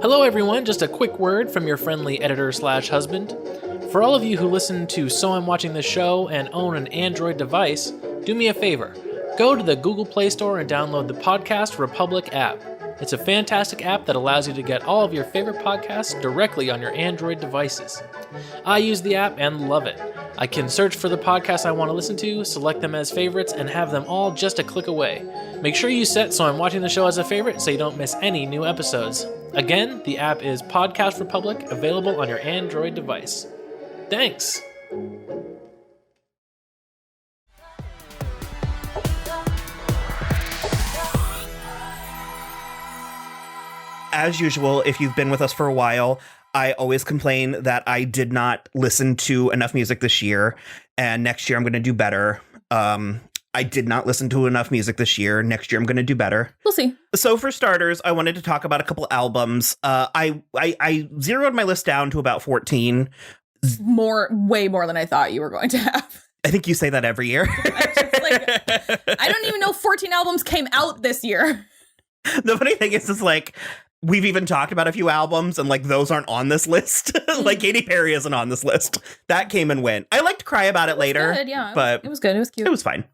Hello everyone, just a quick word from your friendly editor/husband. For all of you who listen to So I'm Watching This Show and own an Android device, do me a favor. Go to the Google Play Store and download the Podcast Republic app. It's a fantastic app that allows you to get all of your favorite podcasts directly on your Android devices. I use the app and love it. I can search for the podcasts I want to listen to, select them as favorites, and have them all just a click away. Make sure you set So I'm Watching the Show as a favorite so you don't miss any new episodes. Again, the app is Podcast Republic, available on your Android device. Thanks! As usual, if you've been with us for a while, I always complain that I did not listen to enough music this year, and next year I'm going to do better. I did not listen to enough music this year. Next year I'm going to do better. We'll see. So for starters, I wanted to talk about a couple albums. I zeroed my list down to about 14. Way more than I thought you were going to have. I think you say that every year. I don't even know 14 albums came out this year. The funny thing is like, we've even talked about a few albums and like those aren't on this list. Like Katy Perry isn't on this list. That came and went. I like to cry about it later. Good, yeah. But it was good. It was cute. It was fine.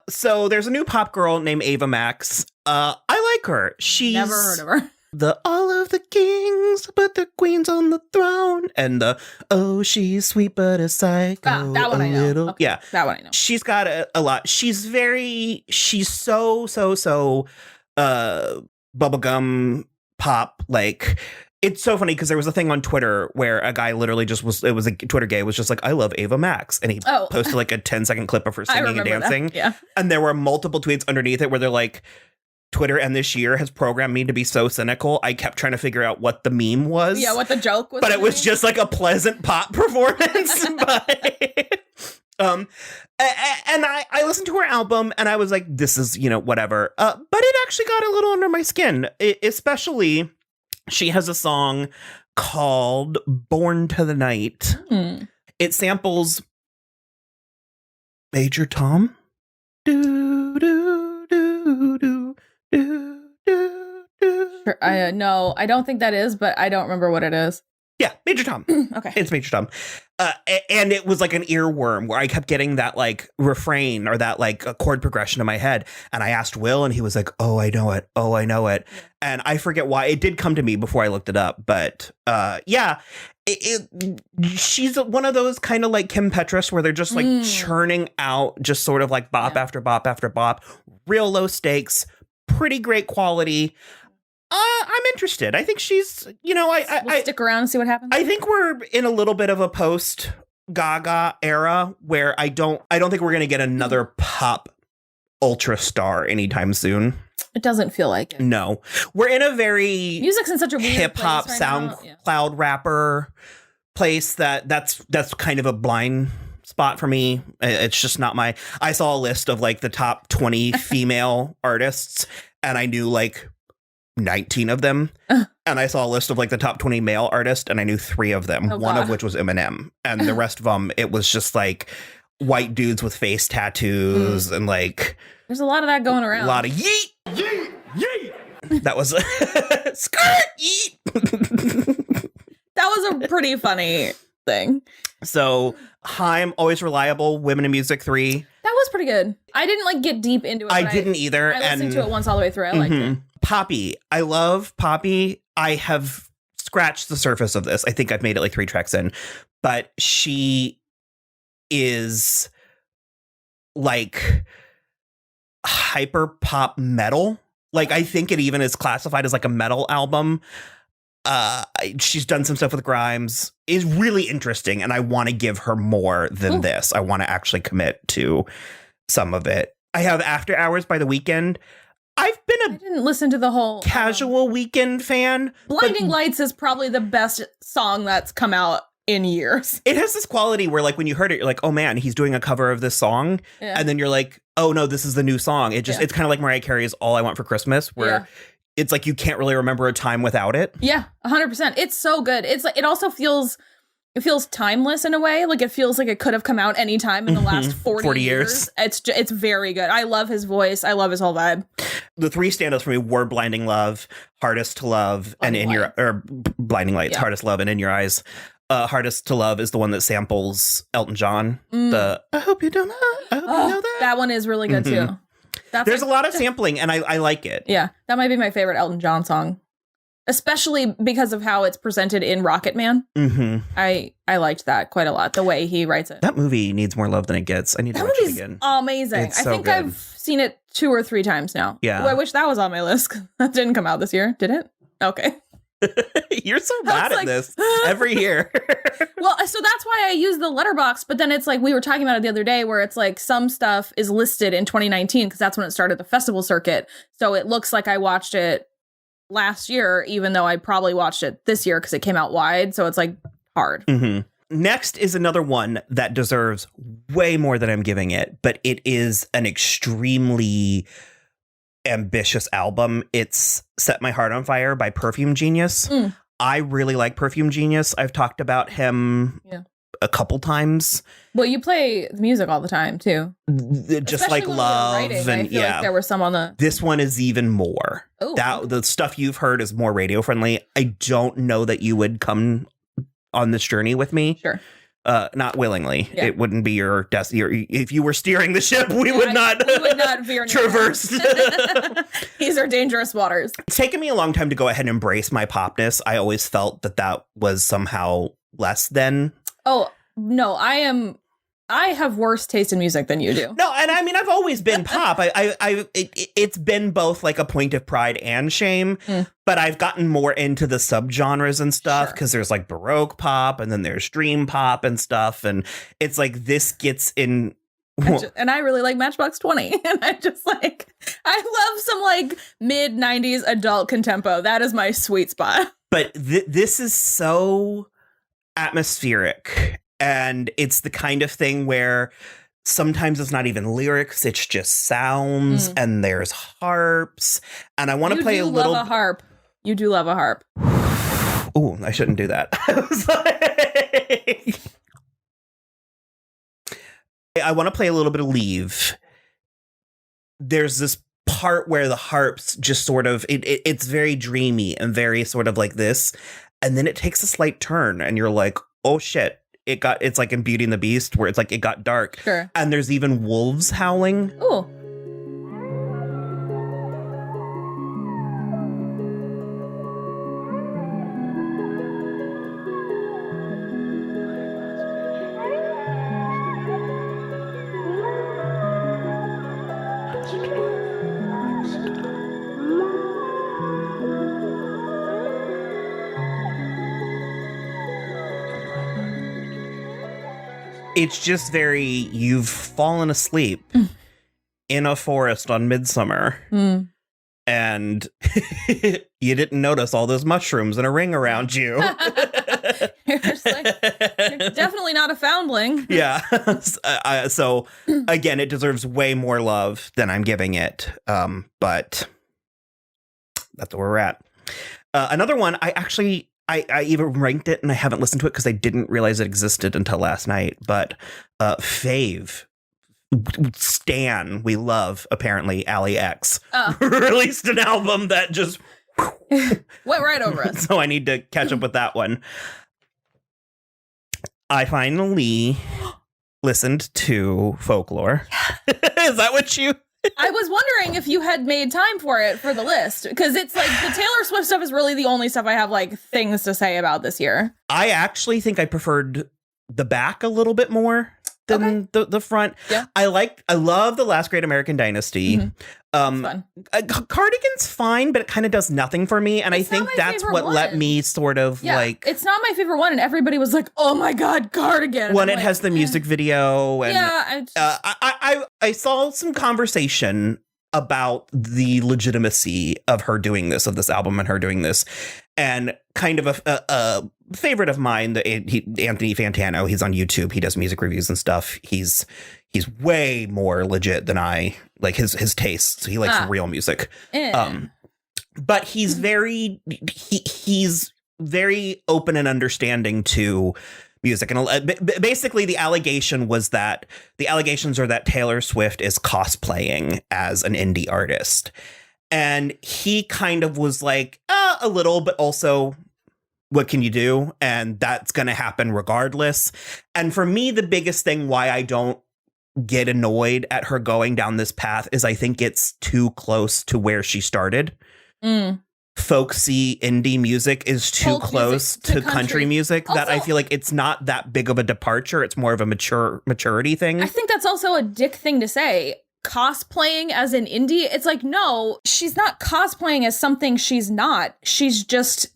So there's a new pop girl named Ava Max. I like her. She's never heard of her. The all of the kings, but the queen's on the throne. And the she's sweet but a psycho. That one I know. Okay, yeah. That one I know. She's got a lot. She's so bubblegum pop. Like, it's so funny because there was a thing on Twitter where a guy literally it was a Twitter gay was just like, I love Ava Max. And he posted like a 10-second clip of her singing and dancing. That. Yeah. And there were multiple tweets underneath it where they're like, Twitter and this year has programmed me to be so cynical. I kept trying to figure out what the meme was. Yeah, what the joke was. But it was just like a pleasant pop performance. And I listened to her album and I was like, this is, whatever. But it actually got a little under my skin. Especially, she has a song called Born to the Night. It samples Major Tom. Do, do, do, do. Sure, I don't think that is, but I don't remember what it is. Yeah, Major Tom. Okay. It's Major Tom. And it was like an earworm where I kept getting that like refrain or that like a chord progression in my head. And I asked Will and he was like, oh, I know it. Oh, I know it. Yeah. And I forget why. It did come to me before I looked it up. But yeah, she's one of those kind of like Kim Petras where they're just like churning out just sort of like bop after bop after bop. Real low stakes. Pretty great quality. I'm interested. I think she's, we'll stick around and see what happens. I think we're in a little bit of a post Gaga era where I don't think we're going to get another pop ultra star anytime soon. It doesn't feel like it. No, we're in a very music's in such a hip hop SoundCloud rapper place that's kind of a blind spot for me. It's just not I saw a list of like the top 20 female artists and I knew like 19 of them. And I saw a list of like the top 20 male artists and I knew 3 of them, one of which was Eminem. And the rest of them, it was just like white dudes with face tattoos and like. There's a lot of that going around. A lot of yeet, yeet, yeet. That was skirt, yeet. That was a pretty funny thing. So Haim, Always Reliable, Women in Music 3. That was pretty good. I didn't like get deep into it. I didn't either. I listened to it once all the way through. I liked it. Poppy. I love Poppy. I have scratched the surface of this. I think I've made it like 3 tracks in. But she is like hyper pop metal. Like I think it even is classified as like a metal album. She's done some stuff with Grimes. Is really interesting. And I want to give her more than this. I want to actually commit to some of it. I have After Hours by The Weeknd. I didn't listen to the whole casual Weeknd fan. Blinding Lights is probably the best song that's come out in years. It has this quality where like when you heard it, you're like, oh man, he's doing a cover of this song. Yeah. And then you're like, oh no, this is the new song. It's kind of like Mariah Carey's All I Want for Christmas, where it's like you can't really remember a time without it. Yeah, 100%. It's so good. It's like it also feels timeless in a way. Like it feels like it could have come out any time in the last 40 years. It's very good. I love his voice. I love his whole vibe. the three standouts for me were Blinding Love, Hardest to Love, Blinding Lights, Hardest Love, and In Your Eyes. Hardest to Love is the one that samples Elton John. I hope you don't know. I hope you know that. That one is really good too. There's a lot of sampling, and I like it. Yeah, that might be my favorite Elton John song, especially because of how it's presented in Rocket Man. I liked that quite a lot. The way he writes it. That movie needs more love than it gets. I need to watch it again. Amazing. It's I so think good. I've seen it 2 or 3 times now. Yeah. Ooh, I wish that was on my list. That didn't come out this year, did it? Okay. You're so bad at this every year. Well, so that's why I use the letterbox. But then it's like we were talking about it the other day where it's like some stuff is listed in 2019 because that's when it started the festival circuit. So it looks like I watched it last year, even though I probably watched it this year because it came out wide. So it's like hard. Next is another one that deserves way more than I'm giving it, but it is an extremely ambitious album. It's Set My Heart on Fire by Perfume Genius. I really like Perfume Genius. I've talked about him a couple times. Well, you play the music all the time too. Just especially like when Love writing, and I feel like there were some on the. This one is even more. Oh, the stuff you've heard is more radio friendly. I don't know that you would come on this journey with me. Sure. Not willingly. Yeah. It wouldn't be your destiny. If you were steering the ship, we would not veer traverse. These are dangerous waters. It's taken me a long time to go ahead and embrace my popness. I always felt that was somehow less than. Oh, no, I have worse taste in music than you do. No, and I mean, I've always been pop. It's been both like a point of pride and shame, but I've gotten more into the subgenres and stuff because there's like Baroque pop and then there's dream pop and stuff. And it's like this gets in. And I really like Matchbox 20. And I love some like mid 90s adult contempo. That is my sweet spot. But this is so atmospheric. And it's the kind of thing where sometimes it's not even lyrics, it's just sounds and there's harps. And I want to play a little. You do love a harp. You do love a harp. Oh, I shouldn't do that. I was like, I want to play a little bit of Leave. There's this part where the harps just sort of, it's very dreamy and very sort of like this. And then it takes a slight turn and you're like, oh shit. It's like in Beauty and the Beast where it's like it got dark. Sure. And there's even wolves howling. Ooh. It's just very, you've fallen asleep in a forest on Midsummer. And you didn't notice all those mushrooms in a ring around you. You're definitely not a foundling. Yeah. So again, it deserves way more love than I'm giving it. But that's where we're at. Another one, I even ranked it and I haven't listened to it because I didn't realize it existed until last night. But Fave, Stan, we love, apparently, Ali X, released an album that just went right over us. So I need to catch up with that one. I finally listened to Folklore. Is that what you... I was wondering if you had made time for it for the list, because it's like the Taylor Swift stuff is really the only stuff I have like things to say about this year. I actually think I preferred the back a little bit more than the front. Yeah. I love The Last Great American Dynasty. Fun. Cardigan's fine, but it kind of does nothing for me. And It's I think not my that's favorite what let one. me sort of like... It's not my favorite one, and everybody was like, oh my God, Cardigan. And When I'm it like, has the music video. And Yeah. I saw some conversation about the legitimacy of her doing this, of this album and her doing this. And kind of a favorite of mine, Anthony Fantano, he's on YouTube. He does music reviews and stuff. He's way more legit than I like his tastes. He likes real music. But he's very open and understanding to music. And basically the allegations are that Taylor Swift is cosplaying as an indie artist. And he kind of was like, a little, but also, what can you do? And that's going to happen regardless. And for me, the biggest thing why I don't get annoyed at her going down this path is I think it's too close to where she started. Folksy indie music is too Folk close music to country music that I Also- feel like it's not that big of a departure. It's more of a maturity thing. I think that's also a dick thing to say. Cosplaying as an indie, it's like, no, she's not cosplaying as something she's not. She's just,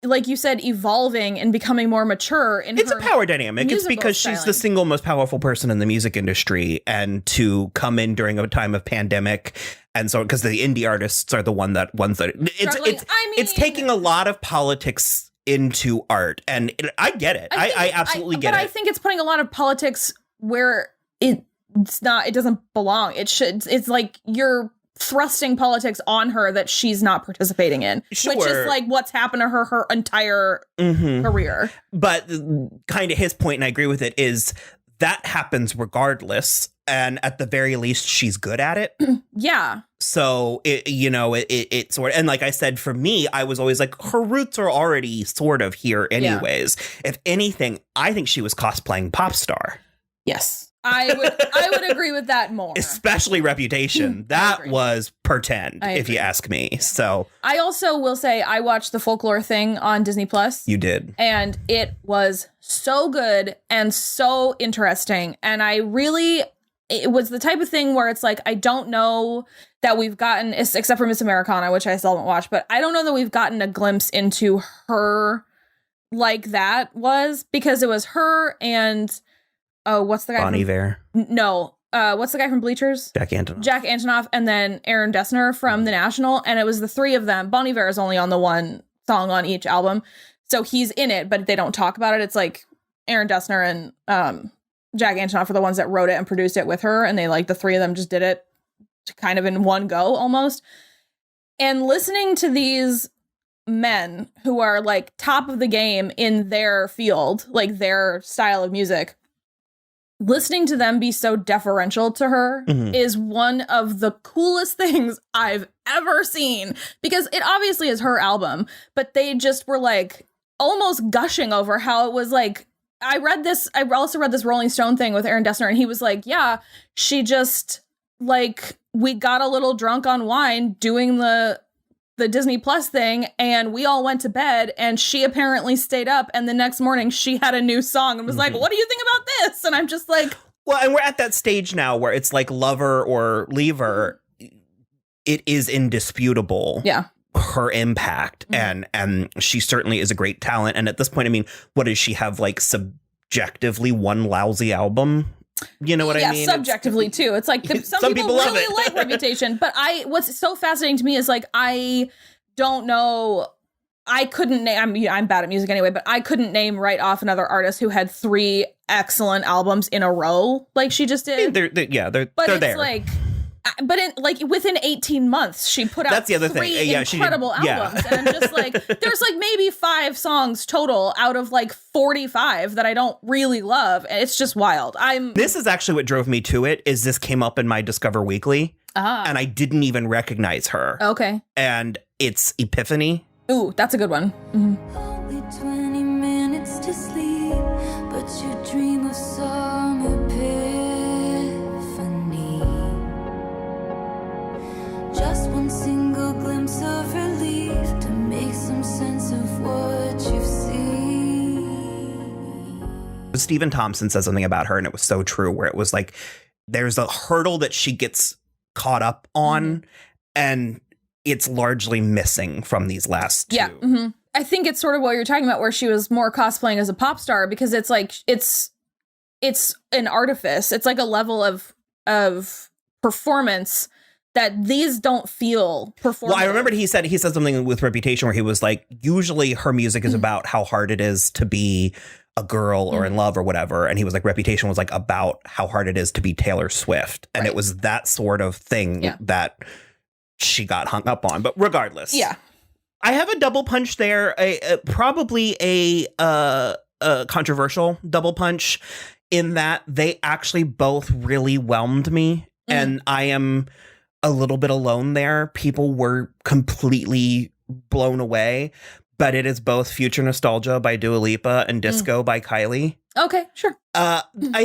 like you said, evolving and becoming more mature in It's her a power dynamic. It's musical because she's the styling. single most powerful person in the music industry, and to come in during a time of pandemic, and so because the indie artists are the ones that Struggling. it's taking a lot of politics into art, and I get it. I absolutely get but it. I think it's putting a lot of politics where it's not. It doesn't belong. It should. It's like you're thrusting politics on her that she's not participating in, which is Sure. like what's happened to her entire career. But kind of his point, and I agree with it, is that happens regardless, and at the very least, she's good at it. Yeah. So it sort of, and like I said, for me, I was always like, her roots are already sort of here anyways. If anything, I think she was cosplaying pop star. Yes. I would agree with that more. Especially Reputation. That was pretend, if you ask me. So I also will say I watched the folklore thing on Disney Plus. you did. And it was so good and so interesting. And it was the type of thing where it's like, I don't know that we've gotten, except for Miss Americana, which I still haven't watched, but I don't know that we've gotten a glimpse into her like that was, because it was her and what's the guy? Bon Iver. No. What's the guy from Bleachers? Jack Antonoff. Jack Antonoff, and then Aaron Dessner from The National. And it was the three of them. Bon Iver is only on the one song on each album. So he's in it, but they don't talk about it. It's like Aaron Dessner and Jack Antonoff are the ones that wrote it and produced it with her. And they the three of them just did it kind of in one go almost. And listening to these men who are like top of the game in their field, like their style of music, listening to them be so deferential to her is one of the coolest things I've ever seen, because it obviously is her album, but they just were like almost gushing over how it was like, I also read this Rolling Stone thing with Aaron Dessner, and he was like, yeah, she just like, we got a little drunk on wine doing the Disney Plus thing, and we all went to bed, and she apparently stayed up, and the next morning she had a new song and was like, what do you think about this? And I'm just like, well, and we're at that stage now where it's like love her or leave her. It is indisputable. yeah. Her impact, and she certainly is a great talent. And at this point, I mean, what does she have, like, subjectively one lousy album? You know what I mean? Yeah, subjectively too. It's like some people love really it. like Reputation, but what's so fascinating to me is like, I don't know. I couldn't name. I'm bad at music anyway, but I couldn't name right off another artist who had 3 excellent albums in a row like she just did. They're But it's there. like, but within 18 months, she put out That's the other 3 thing. Yeah, incredible albums. And I'm just like, there's like maybe 5 songs total out of like 45 that I don't really love. And it's just wild. This is actually what drove me to it, is this came up in my Discover Weekly, and I didn't even recognize her. Okay. And it's Epiphany. Ooh, that's a good one. Mm-hmm. Only 20 minutes to sleep, but you dream of some epiphany. Just one single glimpse of relief to make some sense of what you've seen. Stephen Thompson said something about her, and it was so true, where it was like, there's a hurdle that she gets caught up on, and it's largely missing from these last 2. Yeah. Mm-hmm. I think it's sort of what you're talking about, where she was more cosplaying as a pop star, because it's like, it's an artifice. It's like a level of performance that these don't feel performative. Well, I remember he said something with Reputation where he was like, usually her music is about how hard it is to be a girl or in love or whatever. And he was like, Reputation was like about how hard it is to be Taylor Swift. And it was that sort of thing that she got hung up on. But regardless. Yeah. I have a double punch there, probably a controversial double punch, in that they actually both really whelmed me. And I am a little bit alone there. People were completely blown away, but it is both Future Nostalgia by Dua Lipa and Disco by Kylie. Okay, sure. I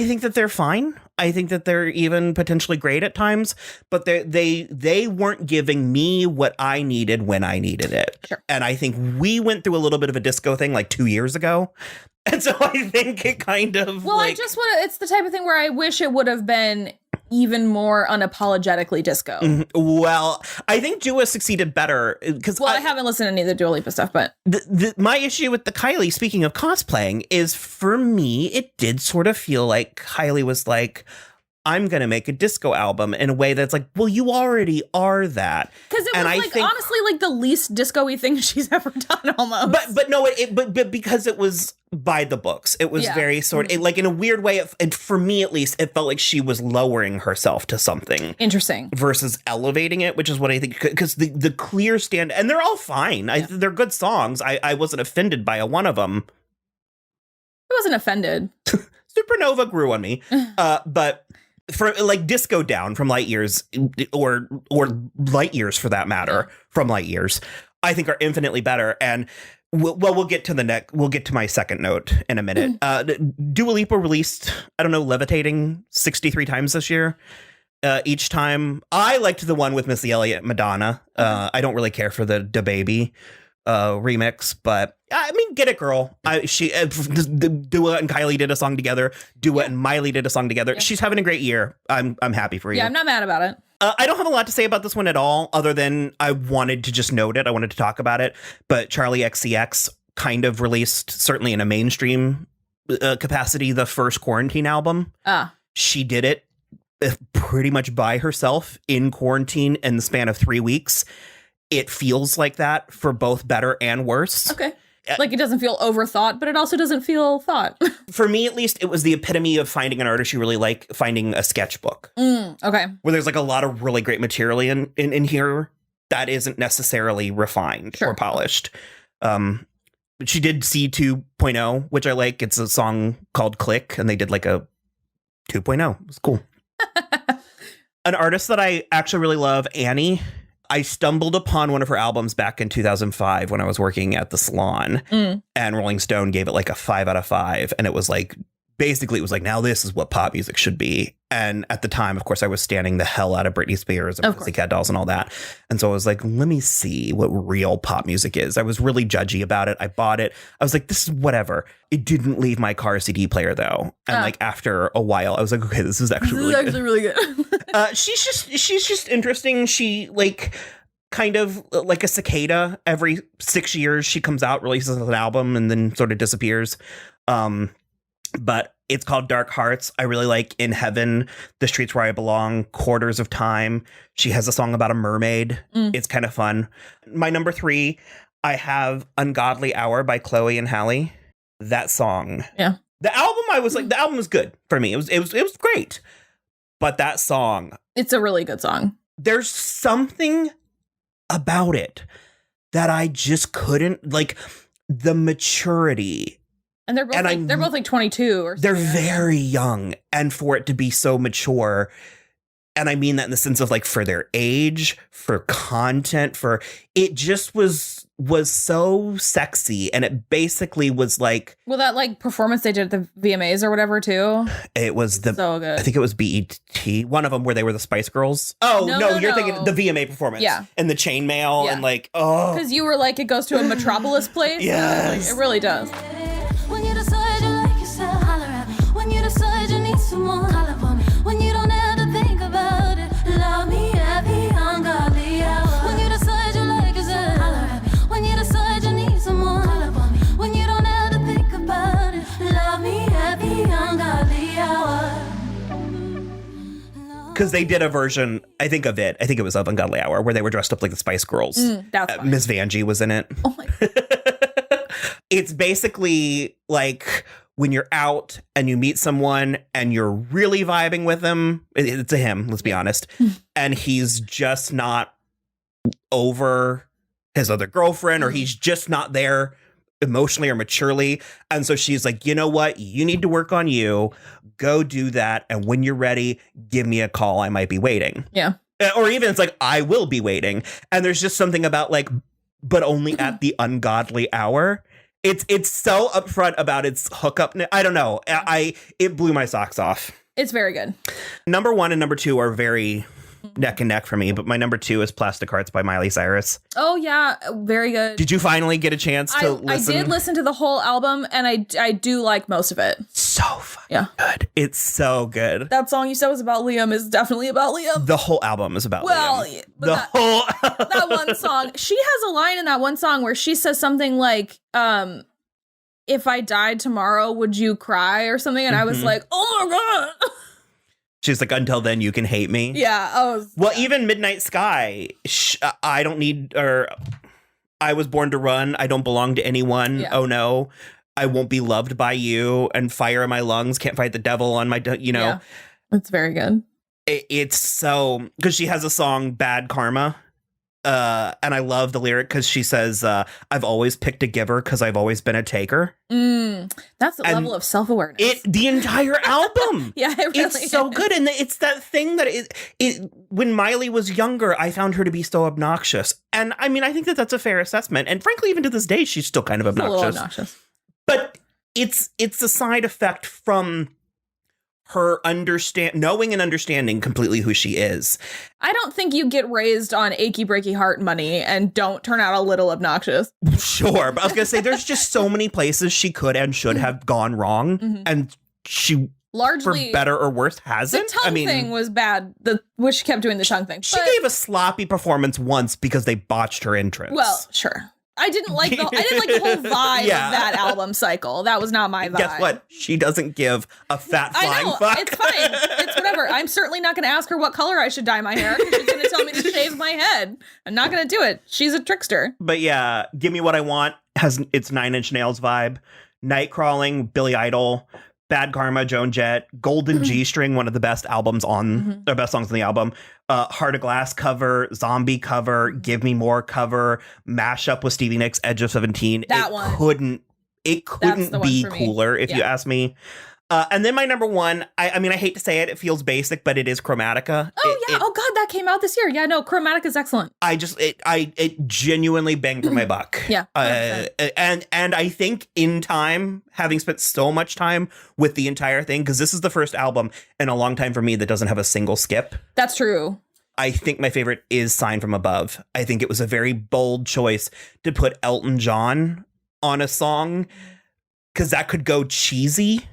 think that they're fine. I think that they're even potentially great at times, but they weren't giving me what I needed when I needed it. Sure. And I think we went through a little bit of a disco thing like 2 years ago. And so I think it kind of I just want to, it's the type of thing where I wish it would have been even more unapologetically disco. Well, I think Dua succeeded better because I haven't listened to any of the Dua Lipa stuff, but my issue with the Kylie, speaking of cosplaying, is for me, it did sort of feel like Kylie was like, I'm going to make a disco album in a way that's like, well, you already are that. Because it was honestly like the least disco-y thing she's ever done almost. But because it was by the books, it was very sort of like in a weird way. For me, at least, it felt like she was lowering herself to something interesting versus elevating it, which is what I think, because the clear stand, and they're all fine. They're good songs. I wasn't offended by one of them. I wasn't offended. Supernova grew on me. But for like Disco Down from Light Years, or Light Years for that matter, from Light Years, I think are infinitely better. And we'll get to my second note in a minute. Dua Lipa released, I don't know, Levitating 63 times this year. Each time, I liked the one with Missy Elliott, Madonna. I don't really care for the DaBaby remix, but I mean, get it, girl. Dua and Kylie did a song together. Dua and Miley did a song together. Yeah. She's having a great year. I'm happy for you. Yeah, I'm not mad about it. I don't have a lot to say about this one at all, other than I wanted to just note it. I wanted to talk about it. But Charlie XCX kind of released, certainly in a mainstream capacity, the first Quarantine album. She did it pretty much by herself in quarantine in the span of 3 weeks. It feels like that for both better and worse. Okay. Like it doesn't feel overthought, but it also doesn't feel thought. For me, at least, it was the epitome of finding an artist you really like, finding a sketchbook. Okay. Where there's like a lot of really great material in here that isn't necessarily refined or polished. She did C 2.0, which I like. It's a song called Click, and they did like a 2.0. It was cool. An artist that I actually really love, Annie. I stumbled upon one of her albums back in 2005 when I was working at the salon, and Rolling Stone gave it like a 5 out of 5. And it was like, basically it was like, now this is what pop music should be. And at the time, of course, I was standing the hell out of Britney Spears and Pussycat Dolls and all that. And so I was like, let me see what real pop music is. I was really judgy about it. I bought it. I was like, this is whatever. It didn't leave my car CD player, though. And like after a while, I was like, okay, this is actually really good. She's just interesting. She like kind of like a cicada. Every 6 years, she comes out, releases an album, and then sort of disappears. But it's called Dark Hearts. I really like In Heaven, The Streets Where I Belong, Quarters of Time. She has a song about a mermaid. It's kind of fun. My number 3, I have Ungodly Hour by Chloe and Halle. That song. Yeah. The album, I was like, the album was good for me. It was great. But that song. It's a really good song. There's something about it that I just couldn't, like, the maturity. And they're both like 22 or something. They're very young, and for it to be so mature, and I mean that in the sense of like for their age, for content, for it just was so sexy, and it basically was like, well, that like performance they did at the VMAs or whatever too. It was so good. I think it was BET, one of them where they were the Spice Girls. Oh no, you're thinking the VMA performance, and the chainmail, and like because you were like it goes to a metropolis place. Yes, like, it really does. When you decide you like yourself, holler at me. When you decide you need someone, holler for me. When you don't have to think about it, love me at the ungodly hour. When you decide you like yourself, holler at me. When you decide you need someone, holler for me. When you don't have to think about it, love me at the ungodly hour. Because they did a version, I think it was of Ungodly Hour, where they were dressed up like the Spice Girls. That's Miss Vanjie was in it. Oh my God. It's basically like when you're out and you meet someone and you're really vibing with them. It's a him, let's be honest. And he's just not over his other girlfriend, or he's just not there emotionally or maturely. And so she's like, you know what? You need to work on you. Go do that. And when you're ready, give me a call. I might be waiting. Yeah. Or even it's like, I will be waiting. And there's just something about like, but only at the ungodly hour. It's so upfront about its hookup. I don't know. It blew my socks off. It's very good. Number 1 and number 2 are very neck and neck for me, but my number 2 is Plastic Hearts by Miley Cyrus. Oh yeah, very good. Did you finally get a chance to listen? I did listen to the whole album, and I do like most of it. So fucking good. It's so good. That song you said was about Liam is definitely about Liam. The whole album is about Liam. But that one song. She has a line in that one song where she says something like, if I died tomorrow, would you cry or something? And I was like, oh my God. She's like, until then, you can hate me. Yeah. Even Midnight Sky, I don't need, or I was born to run. I don't belong to anyone. Yeah. Oh, no. I won't be loved by you. And fire in my lungs. Can't fight the devil on my, Yeah. It's very good. It's so, because she has a song, Bad Karma. And I love the lyric because she says, I've always picked a giver because I've always been a taker. That's the level of self-awareness. The entire album. Yeah, it really it's so good. And it's that thing that when Miley was younger, I found her to be so obnoxious. And I mean, I think that's a fair assessment. And frankly, even to this day, she's still kind of obnoxious. A little obnoxious. But it's a side effect from her knowing and understanding completely who she is. I don't think you get raised on achy breaky heart money and don't turn out a little obnoxious. Sure, but I was gonna say there's just so many places she could and should have gone wrong, and she largely, for better or worse, hasn't. The tongue thing was bad. Which she kept doing the tongue thing. She gave a sloppy performance once because they botched her entrance. Well, sure. I didn't like the whole vibe of that album cycle. That was not my vibe. Guess what? She doesn't give a fat flying fuck. It's fine. It's whatever. I'm certainly not going to ask her what color I should dye my hair because she's going to tell me to shave my head. I'm not going to do it. She's a trickster. But yeah, Give Me What I Want has its Nine Inch Nails vibe. Night Crawling, Billy Idol. Bad Karma, Joan Jett. Golden G-String, one of the best albums the best songs on the album. Heart of Glass cover, Zombie cover, Give Me More cover, mashup with Stevie Nicks, Edge of 17. It couldn't be cooler, if you ask me. And then my number 1, I mean, I hate to say it, it feels basic, but it is Chromatica. Oh, yeah. Oh, God, that came out this year. Yeah, no, Chromatica is excellent. It genuinely banged for my buck. Yeah. And I think in time, having spent so much time with the entire thing, because this is the first album in a long time for me that doesn't have a single skip. That's true. I think my favorite is Sign from Above. I think it was a very bold choice to put Elton John on a song, because that could go cheesy.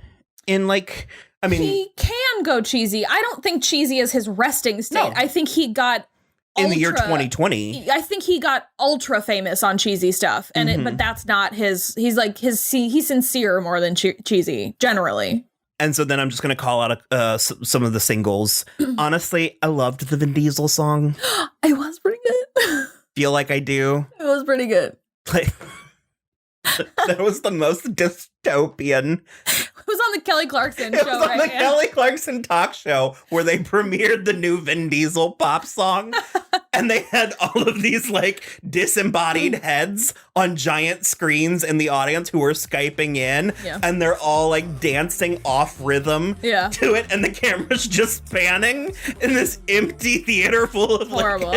He can go cheesy. I don't think cheesy is his resting state. No. I think he got in the year 2020. I think he got ultra famous on cheesy stuff, and but that's not his. He's sincere more than cheesy generally. And so then I'm just going to call out some of the singles. Honestly, I loved the Vin Diesel song. It was pretty good. Feel Like I Do. It was pretty good. That was the most dystopian. It was on the Kelly Clarkson show. It was on the Kelly Clarkson talk show where they premiered the new Vin Diesel pop song. And they had all of these disembodied heads on giant screens in the audience who were Skyping in. Yeah. And they're all dancing off rhythm to it. And the camera's just panning in this empty theater full of horrible.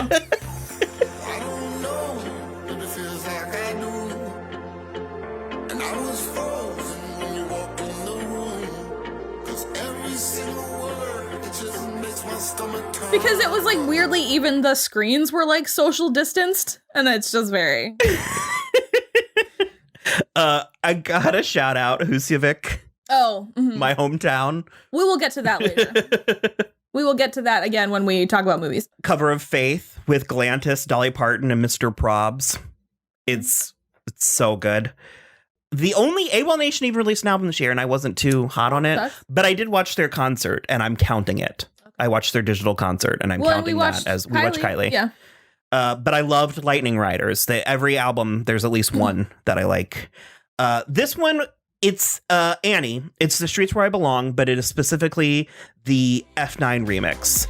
Because it was weirdly, even the screens were social distanced, and it's just very. I gotta shout out Husavik. Oh, my hometown. We will get to that later. We will get to that again when we talk about movies. Cover of Faith with Galantis, Dolly Parton, and Mr. Probs. It's so good. The only AWOL Nation even released an album this year, and I wasn't too hot on it, but I did watch their concert, and I'm counting it. I watched their digital concert, and I'm counting that as we watched Kylie. Yeah. But I loved Lightning Riders. Every album, there's at least one that I like. This one, it's Annie. It's The Streets Where I Belong, but it is specifically the F9 remix.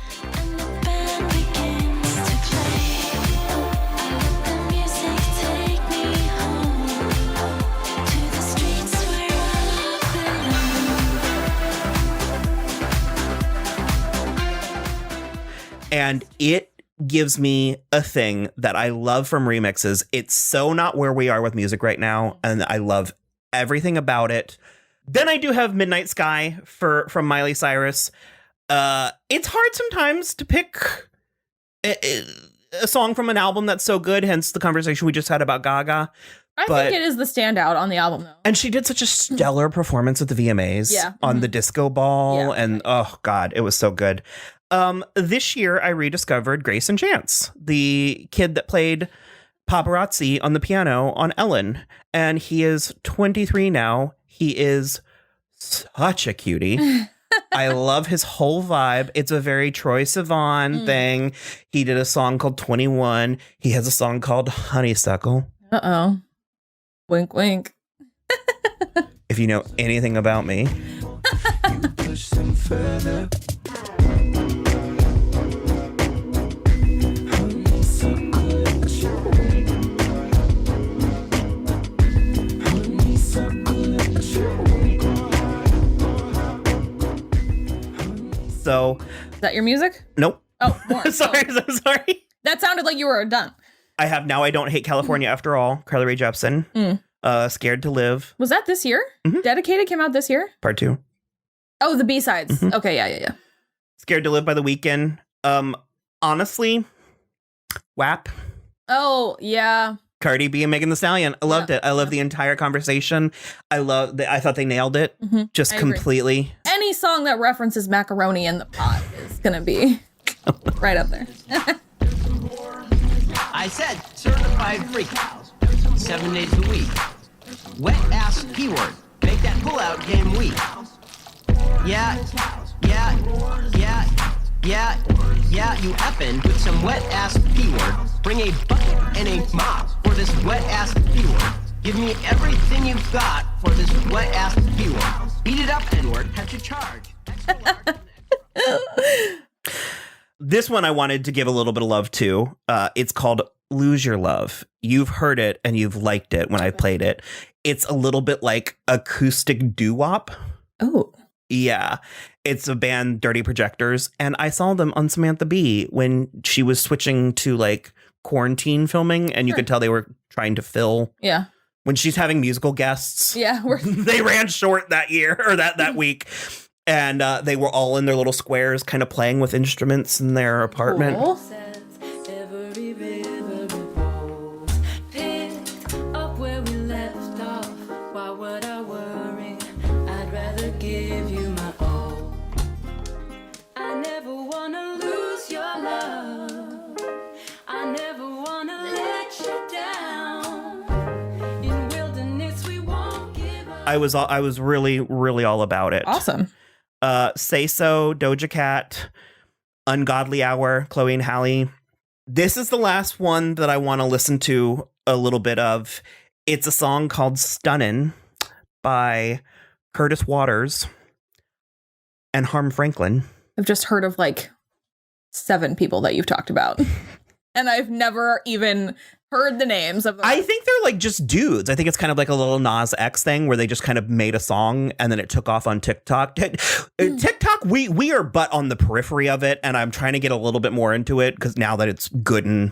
And it gives me a thing that I love from remixes. It's so not where we are with music right now, and I love everything about it. Then I do have Midnight Sky from Miley Cyrus. It's hard sometimes to pick a song from an album that's so good, hence the conversation we just had about Gaga. I think it is the standout on the album, though. And she did such a stellar performance at the VMAs on the disco ball. And oh, God, it was so good. This year, I rediscovered Grace and Chance, the kid that played Paparazzi on the piano on Ellen. And he is 23 now. He is such a cutie. I love his whole vibe. It's a very Troye Sivan thing. He did a song called 21. He has a song called Honeysuckle. Uh-oh. Wink, wink. If you know anything about me. You push them further. So, is that your music? Nope. Oh, more. sorry. That sounded like you were done. I have Now I Don't Hate California After All, Carly Rae Jepsen. Scared to Live. Was that this year? Dedicated came out this year? Part 2. Oh, the B-sides. Okay, yeah. Scared to Live by The Weeknd. Honestly, WAP. Oh, yeah. Cardi B and Megan Thee Stallion. I loved it. I love the entire conversation. I thought they nailed it. Just completely. Any song that references macaroni in the pot is going to be right up there. I said certified freak. 7 days a week. Wet ass keyword. Make that pull-out game weak. Yeah, you effin' with some wet ass P-word. Bring a bucket and a mop for this wet ass P-word. Give me everything you've got for this wet ass P-word. Beat it up, N-word. Catch a charge. This one I wanted to give a little bit of love to. It's called Lose Your Love. You've heard it and you've liked it when I played it. It's a little bit like acoustic doo-wop. Oh. Yeah. It's a band, Dirty Projectors, and I saw them on Samantha Bee when she was switching to like quarantine filming, and you could tell they were trying to fill. Yeah. When she's having musical guests. Yeah. They ran short that year or that week. And they were all in their little squares kind of playing with instruments in their apartment. Cool. I was really, really all about it. Awesome. Say So, Doja Cat, Ungodly Hour, Chloe and Halle. This is the last one that I want to listen to a little bit of. It's a song called Stunnin' by Curtis Waters and Harm Franklin. I've just heard of like 7 people that you've talked about. And I've never even heard the names of them. I think they're like just dudes. I think it's kind of like a little Nas X thing where they just kind of made a song and then it took off on TikTok. TikTok, we are but on the periphery of it, and I'm trying to get a little bit more into it because now that it's good and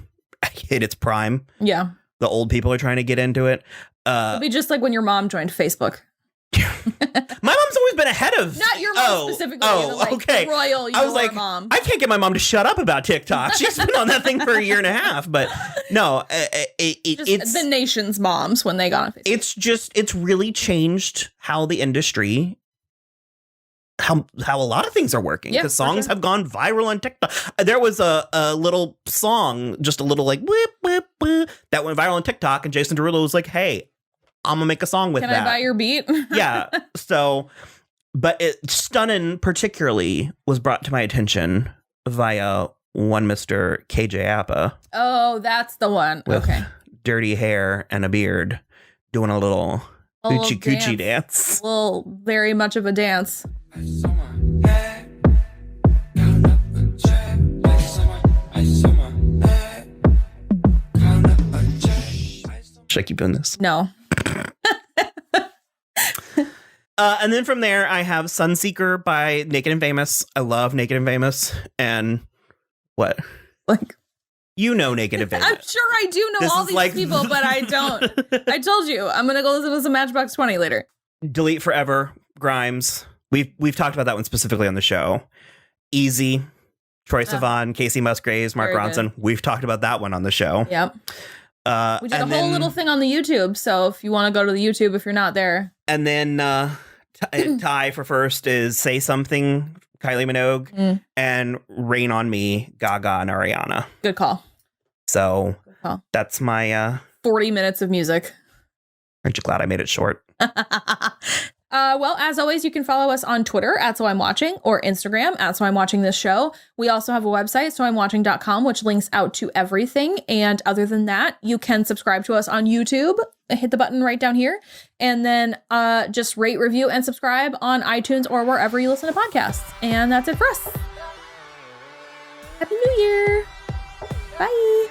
hit its prime, yeah, the old people are trying to get into it. It'll be just like when your mom joined Facebook. My mom's always been ahead of. Not your mom specifically. Like okay. The royal. I was like, mom. I can't get my mom to shut up about TikTok. She's been on that thing for a year and a half. But no, it's the nation's moms when they got on Facebook. It's really changed how the industry, how a lot of things are working. Because songs have gone viral on TikTok. There was a little song, just a little like whip whip whip, that went viral on TikTok, and Jason Derulo was like, "Hey, I'm gonna make a song with that. Can I buy your beat?" Yeah. So, but Stunnin' particularly was brought to my attention via one Mr. KJ Appa. Oh, that's the one. Okay. Dirty hair and a beard, doing a little hoochie coochie dance. A little, very much of a dance. Should I keep doing this? No. And then from there, I have Sunseeker by Naked and Famous. I love Naked and Famous. And what? Like You know Naked Invasion. I'm sure I do know This all is these like- people, but I don't. I told you, I'm gonna go listen to some Matchbox 20 later. Delete Forever, Grimes. We've talked about that one specifically on the show. Easy, Troye Sivan, Casey Musgraves, Mark Very Ronson. We've talked about that one on the show. Yep. We did a and whole then- little thing on the YouTube, so if you want to go to the YouTube, if you're not there. And then tie for first is Say Something, Kylie Minogue, and Rain on Me, Gaga and Ariana. Good call. So Good call. that's my 40 minutes of music. aren't you glad I made it short? Well, as always, you can follow us on Twitter at So I'm Watching or Instagram at So I'm Watching This Show. We also have a website, soimwatching.com, which links out to everything. And other than that, you can subscribe to us on YouTube. Hit the button right down here. And then just rate, review, and subscribe on iTunes or wherever you listen to podcasts. And that's it for us. Happy New Year. Bye.